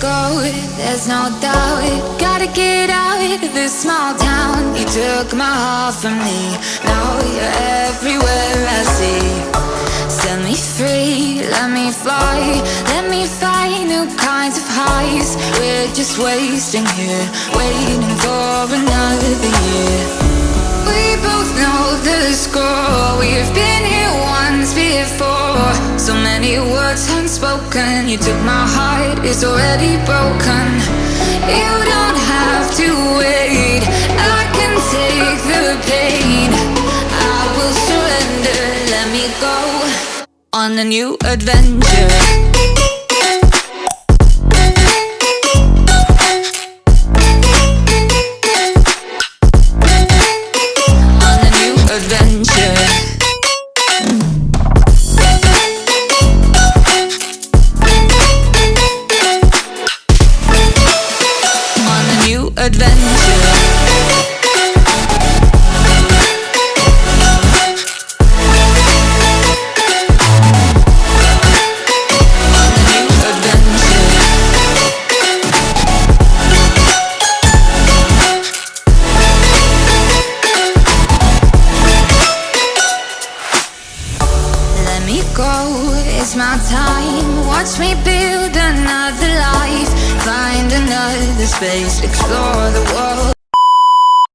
go, there's no doubt. Gotta get out of this small town. You took my heart from me, now you're everywhere I see. Set me free, let me fly, let me find new kinds of highs. We're just wasting here, waiting for another year. We both know the score, we've been here once before. So many words unspoken, you took my heart, it's already broken. You don't have to wait, I can take the pain. I will surrender, let me go on a new adventure. It's my time, watch me build another life, find another space, explore the world.